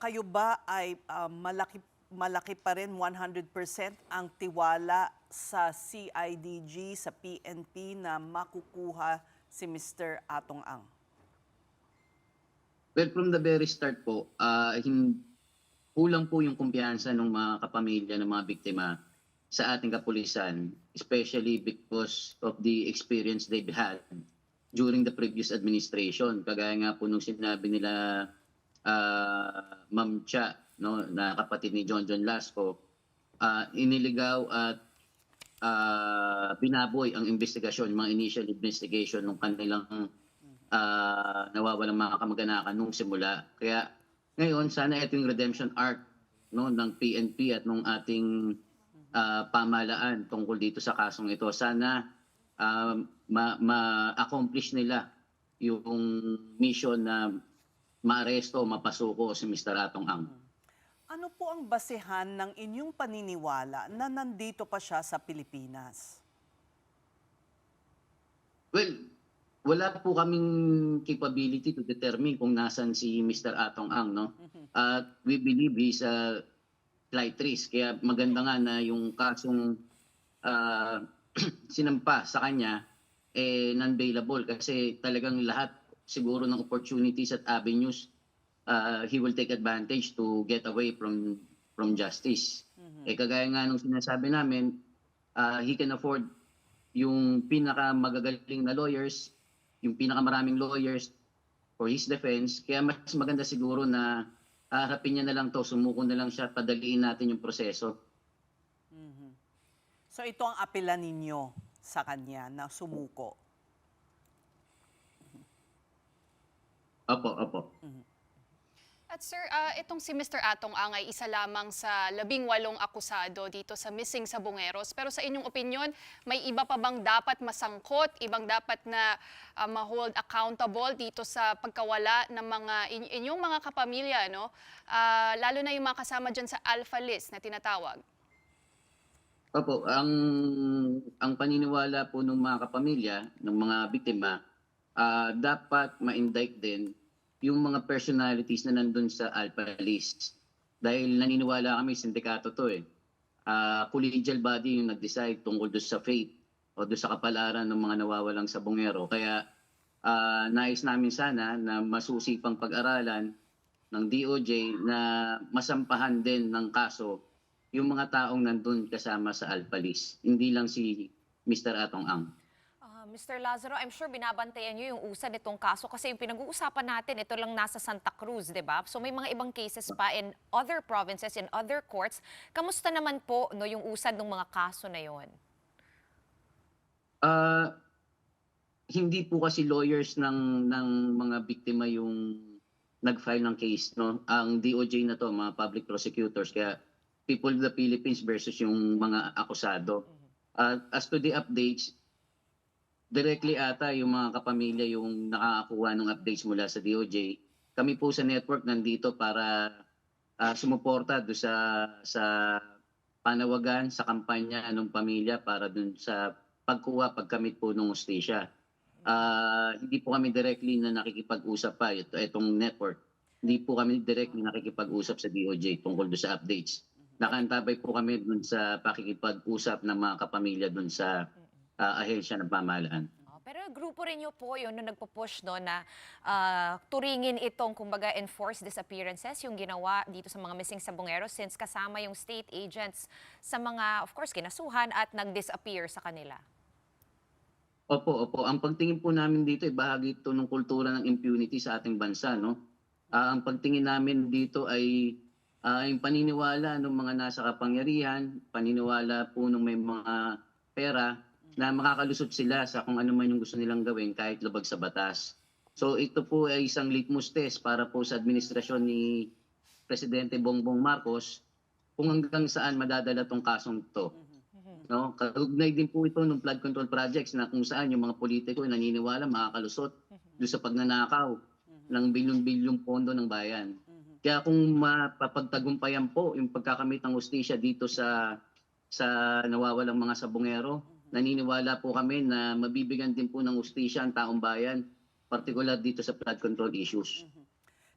kayo ba ay malaki pa rin 100% ang tiwala sa CIDG, sa PNP na makukuha si Mr. Atong Ang? Well, from the very start po, kulang po yung kumpiyansa ng mga kapamilya ng mga biktima sa ating kapulisan, especially because of the experience they've had during the previous administration. Kagaya nga po nung sinabi nila Ma'am Cha, no, na kapatid ni John John Lasco, iniligaw at binaboy ang investigasyon, mga initial investigation ng kanilang nawawalang mga kamag-anakan nung simula. Kaya ngayon, sana ito yung redemption arc, no, ng PNP at ng ating pamahalaan tungkol dito sa kasong ito. Sana ma-accomplish nila yung mission na maaresto o mapasuko si Mr. Atong Ang. Ano po ang basehan ng inyong paniniwala na nandito pa siya sa Pilipinas? Well, wala po kaming capability to determine kung nasan si Mr. Atong Ang, no? At we believe he's a flight risk. Kaya maganda nga na yung kasong sinampa sa kanya non-bailable kasi talagang lahat siguro ng opportunities at avenues he will take advantage to get away from justice. Kagaya nga nung sinasabi namin, he can afford yung pinakamagagaling na lawyers, yung pinakamaraming lawyers for his defense. Kaya mas maganda siguro na harapin niya na lang to, sumuko na lang siya, padaliin natin yung proseso. So ito ang apela ninyo sa kanya na sumuko? Opo. At sir, itong si Mr. Atong Ang ay isa lamang sa 18 akusado dito sa missing sa Bungeros. Pero sa inyong opinyon, may iba pa bang dapat masangkot, ibang dapat na ma-hold accountable dito sa pagkawala ng mga inyong mga kapamilya, no? Lalo na yung mga kasama dyan sa Alpha List na tinatawag. Opo, ang paniniwala po ng mga kapamilya, ng mga biktima, dapat ma-indict din yung mga personalities na nandun sa Alpha List. Dahil naniniwala kami, sindikato to eh. Collegial body yung nag-decide tungkol doon sa fate o doon sa kapalaran ng mga nawawalang sa Bungero. Kaya nais namin sana na masusi pang pag-aralan ng DOJ na masampahan din ng kaso yung mga taong nandun kasama sa Alpha List. Hindi lang si Mr. Atong Ang. Mr. Lazaro, I'm sure binabantayan niyo yung usad nitong kaso kasi yung pinag-uusapan natin, ito lang nasa Santa Cruz, di ba? So may mga ibang cases pa in other provinces, in other courts. Kamusta naman po no, yung usad ng mga kaso na yon? Hindi po kasi lawyers ng mga biktima yung nag-file ng case, no? Ang DOJ na to, mga public prosecutors, kaya People of the Philippines versus yung mga akusado. As to the updates, directly ata yung mga kapamilya yung nakakakuha ng updates mula sa DOJ. Kami po sa network nandito para sumuporta do sa panawagan, sa kampanya ng pamilya para dun sa pagkuha, pagkamit po ng hustisya. Hindi po kami directly na nakikipag-usap pa itong network. Hindi po kami directly nakikipag-usap sa DOJ tungkol do sa updates. Nakaantabay po kami dun sa pakikipag-usap ng mga kapamilya dun sa ahensya ng pamahalaan. Pero grupo rin niyo po yun na nagpo-push no, na turingin itong kumbaga enforced disappearances yung ginawa dito sa mga missing sa Bungero since kasama yung state agents sa mga, of course, kinasuhan at nag-disappear sa kanila. Opo. Ang pagtingin po namin dito ay bahagi ito ng kultura ng impunity sa ating bansa, no? Ang pagtingin namin dito ay yung paniniwala ng mga nasa kapangyarihan, paniniwala po ng may mga pera na makakalusot sila sa kung ano man yung gusto nilang gawin kahit labag sa batas. So ito po ay isang litmus test para po sa administrasyon ni Presidente Bongbong Marcos kung hanggang saan madadala tong kasong ito. No? Kaugnay din po ito ng flood control projects na kung saan yung mga politiko ay naniniwala makakalusot doon sa pagnanakaw ng bilyon-bilyong pondo ng bayan. Kaya kung mapapagtagumpayan po yung pagkakamit ng hustisya dito sa nawawalang mga sabungero, naniniwala po kami na mabibigyan din po ng hustisya ang taong bayan, partikular dito sa flood control issues.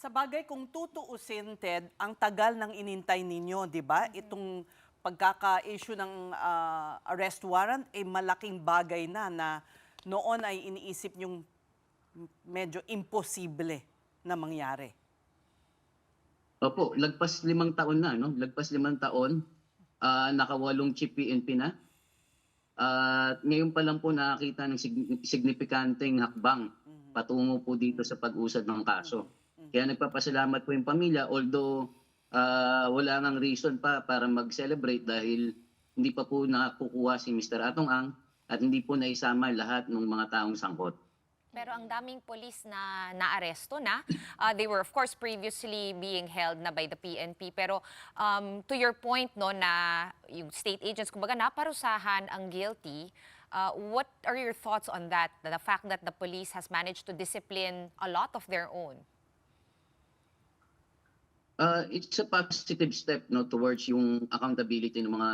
Sa bagay, kung tutuusin, Ted, ang tagal ng inintay ninyo, di ba? Itong pagkaka-issue ng arrest warrant, eh malaking bagay na noon ay iniisip yung medyo imposible na mangyari. Opo, lagpas 5 taon na, no? Lagpas 5 taon, nakawalong chief PNP na. At ngayon pa lang po nakakita ng signifikanteng hakbang patungo po dito sa pag-usad ng kaso. Kaya nagpapasalamat po yung pamilya, although wala ngang reason pa para mag-celebrate dahil hindi pa po nakukuha si Mr. Atong Ang at hindi po naisama lahat ng mga taong sangkot. Pero ang daming polis na naaresto na. They were of course previously being held na by the PNP. Pero to your point no na yung state agents kumbaga naparusahan ang guilty. What are your thoughts on that? The fact that the police has managed to discipline a lot of their own. It's a positive step no towards yung accountability ng mga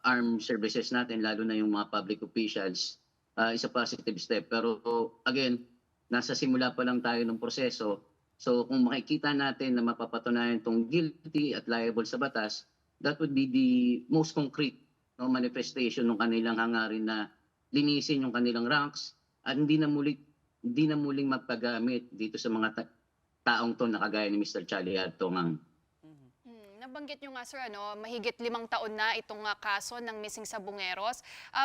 armed services natin, lalo na yung mga public officials. Is a positive step. Pero again, nasa simula pa lang tayo ng proseso. So kung makikita natin na mapapatunayan itong guilty at liable sa batas, that would be the most concrete no, manifestation ng kanilang hangarin na linisin yung kanilang ranks at hindi na muling magpagamit dito sa mga taong to na kagaya ni Mr. Charlie Atong. Nabanggit nyo nga sir, mahigit 5 taon na itong kaso ng missing sa Bungeros.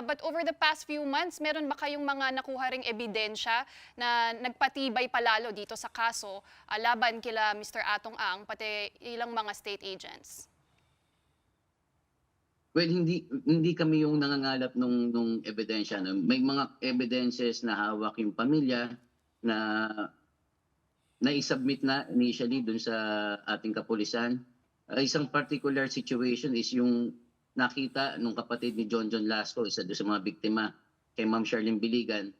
But over the past few months, meron ba kayong mga nakuha ring ebidensya na nagpatibay palalo dito sa kaso laban kila Mr. Atong Ang, pati ilang mga state agents? Well, hindi kami yung nangangalap nung ebidensya. No? May mga evidences na hawak yung pamilya na na-submit na initially dun sa ating kapulisan. Isang particular situation is yung nakita nung kapatid ni John Lasco, isa doon sa mga biktima, kay Ma'am Charlene Biligan,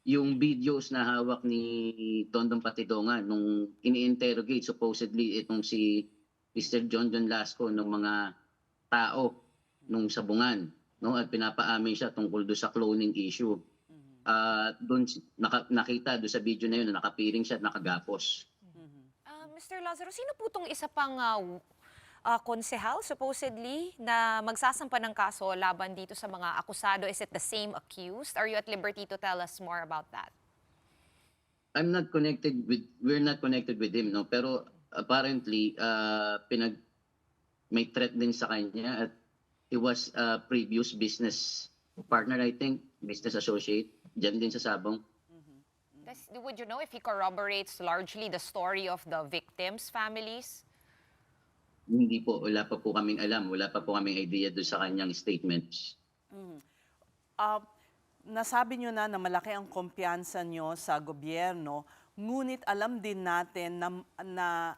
yung videos na hawak ni Dondon Patidongan nung ini-interrogate supposedly itong si Mr. John Lasco ng mga tao nung sabungan, no? At pinapaamin siya tungkol doon sa cloning issue. Doon nakita doon sa video na yun na nakapiring siya at nakagapos. Mr. Lazaro, sino po itong isa pang konsehal supposedly na magsasampa ng kaso laban dito sa mga akusado? Is it the same accused? Are you at liberty to tell us more about that? We're not connected with him, no? Pero apparently may threat din sa kanya at he was a previous business partner, I think, business associate, dyan din sa Sabong. Would you know if he corroborates largely the story of the victims' families? Hindi po, wala pa po kaming alam, wala pa po kaming idea doon sa kanyang statements. Nasabi nyo na malaki ang kumpiyansa nyo sa gobyerno, ngunit alam din natin na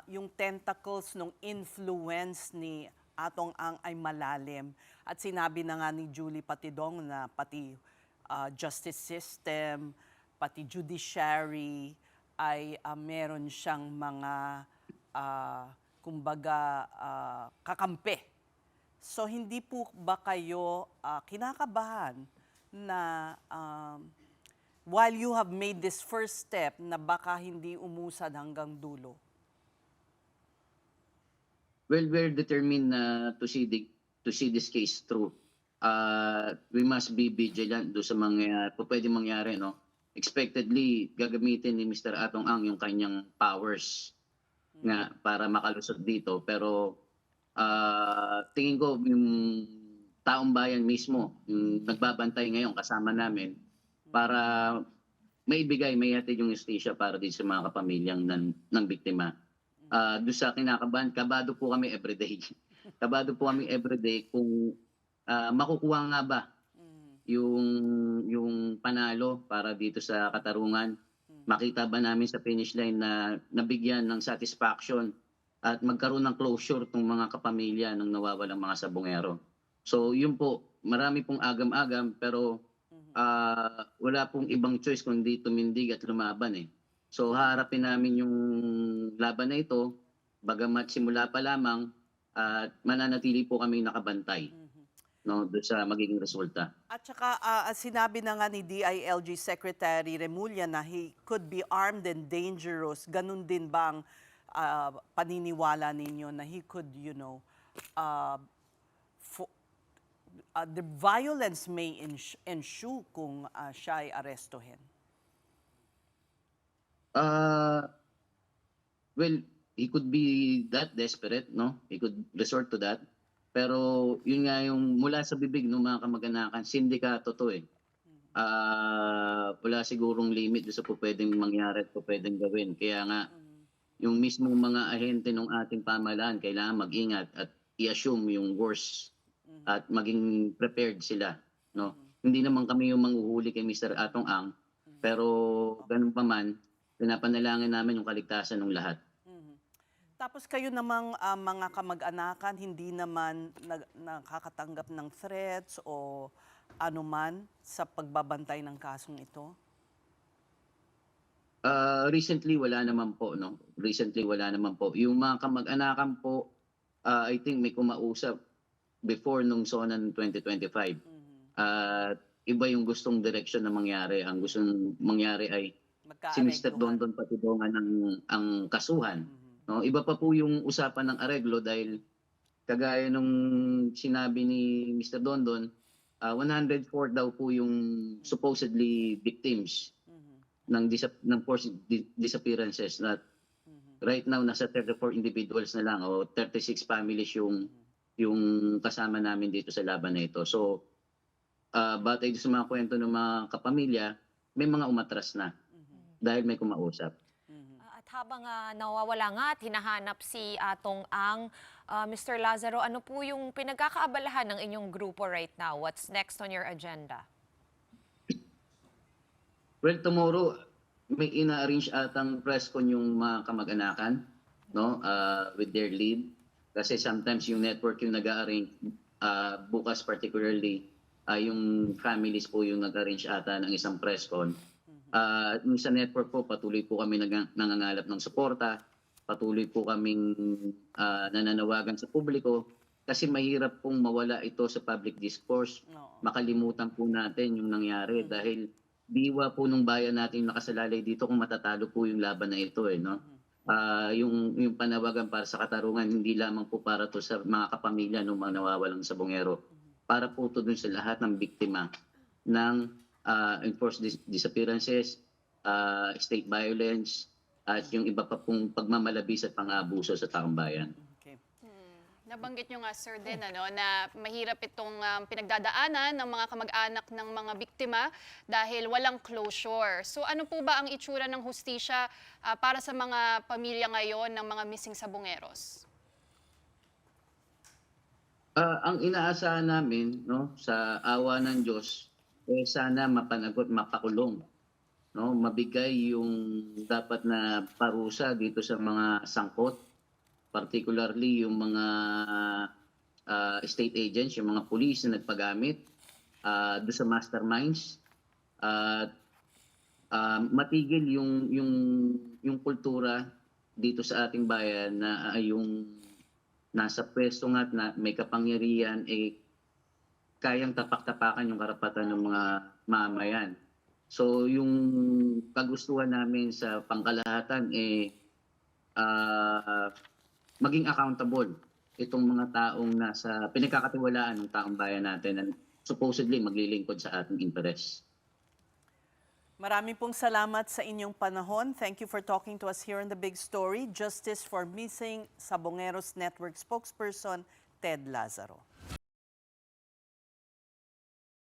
yung tentacles ng influence ni Atong Ang ay malalim. At sinabi na nga ni Julie Patidong na pati justice system, pati judiciary ay meron siyang mga kumbaga kakampi. So hindi po ba kayo kinakabahan na while you have made this first step na baka hindi umusad hanggang dulo? Well, we're determined to see this case through. We must be vigilant do sa mga pwedeng mangyari, no? Expectedly gagamitin ni Mr. Atong Ang yung kanyang powers nga para makalusot dito, pero tingin ko yung taong bayan mismo yung nagbabantay ngayon kasama namin para may hatid yung justisya para din sa mga kapamilyang ng biktima. Doon sa kinakabahan, kabado po kami everyday. Kabado po kami everyday kung makukuha nga ba yung panalo para dito sa katarungan. Makita ba namin sa finish line na nabigyan ng satisfaction at magkaroon ng closure tong mga kapamilya ng nawawalang mga sabongero. So yun po, marami pong agam-agam pero wala pong ibang choice kundi tumindig at lumaban eh. So haharapin namin yung laban na ito, bagamat simula pa lamang at mananatili po kami nakabantay. no, doon sa magiging resulta. At saka sinabi na nga ni DILG Secretary Remulla na he could be armed and dangerous. Ganun din ba ang paniniwala ninyo na he could, uh, the violence may ensue kung siya ay arestuhin? Well, he could be that desperate, no? He could resort to that. Pero yun nga yung mula sa bibig ng mga kamag-anakan, sindikato to eh. Wala sigurong limit doon sa po pwedeng mangyari at po pwedeng gawin. Kaya nga, yung mismong mga ahente ng ating pamahalaan, kailangan mag-ingat at i-assume yung worst at maging prepared sila. No? Hindi naman kami yung manghuhuli kay Mr. Atong Ang, pero ganun pa man, pinapanalangin namin yung kaligtasan ng lahat. Tapos kayo namang mga kamag-anakan, hindi naman nakakatanggap ng threats o anuman sa pagbabantay ng kasong ito? Recently, wala naman po. No? Recently, wala naman po. Yung mga kamag-anakan po, I think may kumausap before nung SONA ng 2025. Iba yung gustong direksyon na mangyari. Ang gustong mangyari ay si Mr. Dondon Patidongan ang kasuhan. No, iba pa po yung usapan ng areglo dahil kagaya nung sinabi ni Mr. Dondon, 104 daw po yung supposedly victims ng forced disappearances na right now nasa 34 individuals na lang o 36 families yung kasama namin dito sa laban na ito. So batay sa mga kwento ng mga kapamilya, may mga umatras na dahil may kumausap. At habang nawawala nga at hinahanap si Atong Ang, Mr. Lazaro, ano po yung pinagkakaabalahan ng inyong grupo right now? What's next on your agenda? Well, tomorrow may ina-arrange atang press con yung mga kamag-anakan, no, with their lead. Kasi sometimes yung network yung nag-arrange, bukas particularly, yung families po yung nag-arrange ata ng isang press con. Sa network po, patuloy po kami nangangalap ng suporta, patuloy po kaming nananawagan sa publiko kasi mahirap pong mawala ito sa public discourse. Makalimutan po natin yung nangyari dahil diwa po nung bayan natin nakasalalay dito kung matatalo po yung laban na ito. No? Yung panawagan para sa katarungan, hindi lamang po para to sa mga kapamilya ng mga nawawalang sabongero. Para po to dun sa lahat ng biktima ng enforced disappearances, state violence, at yung iba pa pong pagmamalabis at pang-abuso sa taong bayan. Okay. Nabanggit nyo nga, sir, din na mahirap itong pinagdadaanan ng mga kamag-anak ng mga biktima dahil walang closure. So ano po ba ang itsura ng hustisya para sa mga pamilya ngayon ng mga missing sabongeros? Ang inaasahan namin, no, sa awa ng Diyos, sana mapanagot, mapakulong, no, mabigay yung dapat na parusa dito sa mga sangkot, particularly yung mga state agents, yung mga police na nagpagamit doon sa masterminds, at matigil yung kultura dito sa ating bayan na yung nasa pwesto nga na may kapangyarihan kayang tapak-tapakan yung karapatan ng mga mamayan. So yung kagustuhan namin sa pangkalahatan maging accountable itong mga taong nasa pinagkakatiwalaan ng taong bayan natin and supposedly maglilingkod sa ating interest. Maraming pong salamat sa inyong panahon. Thank you for talking to us here on The Big Story. Justice for Missing Sabongeros Network spokesperson Ted Lazaro.